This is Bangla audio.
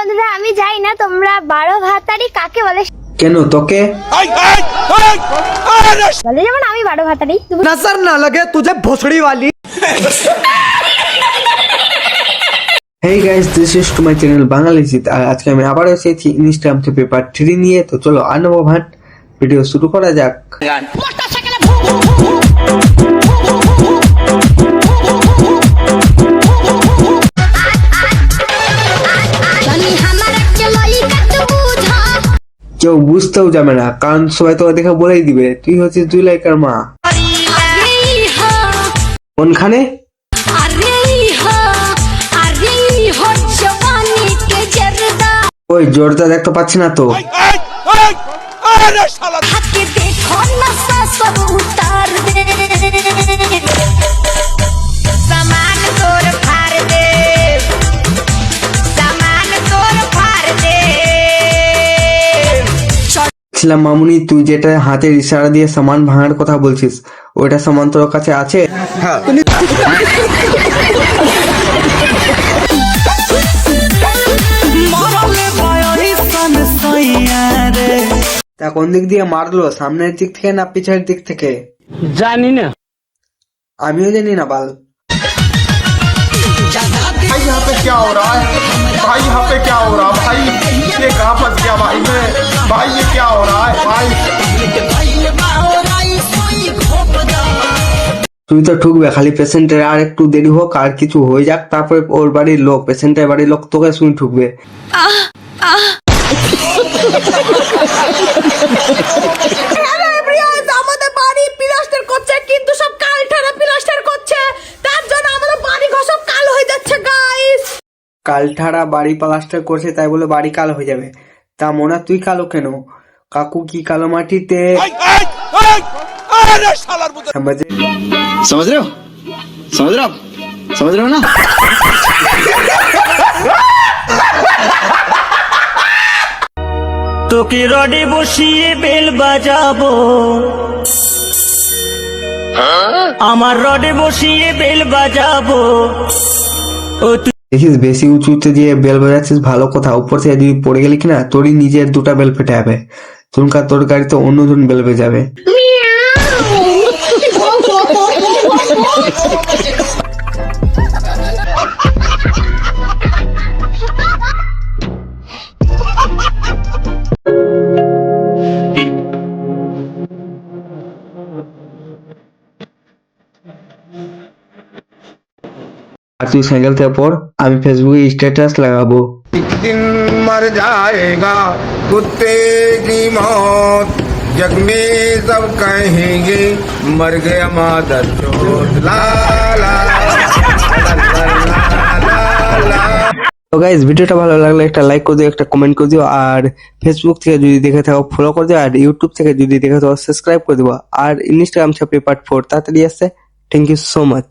বন্ধুরা আমি জানি না তোমরা 12 ভাতারি কাকে বলে। কেন তোকে বলে যেমন আমি 12 ভাতারি। नजर ना लगे तुझे भोसड़ी वाली। Hey guys, this is to my channel Bangalijit. আর আজকে আমি আবার এসেছি ইনস্টাগ্রাম থেকে পেপার 3 নিয়ে। তো চলো আর নেবো ভাট, ভিডিও শুরু করা যাক। কেউ বুঝতেও যাবে না, কারণ সবাই তোকে দেখে বলেই দিবে তুই হচ্ছিস জুলাইকার মা। কোনখানে? ওই জোরটা দেখতে পাচ্ছি না তো। মামুনি, তুই যেটা হাতের ইশারা দিয়ে সামান ভাঙার কথা বলছিস, ওইটা সামান তোর কাছে আছে? তা কোন দিক দিয়ে মারলো, সামনের দিক থেকে না পিছের দিক থেকে? जानी ना, আমিও জানি না বাল। भाई यहाँ पे क्या हो रहा है? भाई यहाँ पे क्या हो रहा है? भाई ये कहाँ फंस गया भाई मैं? भाई ये क्या हो रहा है भाई? তুই তো ঠুকবে, খালি পেশেন্টের আর একটু দেরি হোক আর কিছু হয়ে যাক, তারপরে ওর বাড়ির লোক, পেশেন্টের বাড়ির লোক তোকে শুনে ঠুকবে। আমাদের বাড়ি প্লাস্টার করছে, কিন্তু সব কাল ঠাড়া প্লাস্টার করছে, তার জন্য আমাদের বাড়ি ঘর সব কালো হয়ে যাচ্ছে গাইস। কালঠাড়া বাড়ি প্লাস্টার করছে তাই বলে বাড়ি কালো হয়ে যাবে? তা মোনা তুই কালো কেন? কাকু কি কালো মাটিতে समझ रहे हो? समझ रहे हो आप? समझ रहे हो ना? তোকে রডে বসিয়ে বেল বাজাবো, আমার রডে বসিয়ে বেল বাজাবো। ও দেখিস বেশি উঁচুতে দিয়ে বেল বাজাচ্ছিস ভালো কথা, উপর থেকে যদি পড়ে গেলি কিনা তোরই নিজের দুটা বেল ফেটে যাবে। তোর গাড়িতে অন্যজন বেল বেজাবে। আর তুই সাইকেল থেকে পড়, আমি ফেসবুকে স্ট্যাটাস লাগাবো। एक दिन मर जाएगा कुत्ते की मौत, जग में सब कहेंगे मर गया मादर चोद। ला ला তো গাইস, ভিডিওটা ভালো লাগলে একটা লাইক করে দিও, একটা কমেন্ট করে দিও, আর ফেসবুক থেকে যদি দেখে থাকো ফলো করে দিও, আর ইউটিউব থেকে যদি দেখে থাকো সাবস্ক্রাইব করে দিও, আর ইনস্টাগ্রাম থেকে পার্ট 4 তাড়াতাড়ি আসছে। Thank you so much.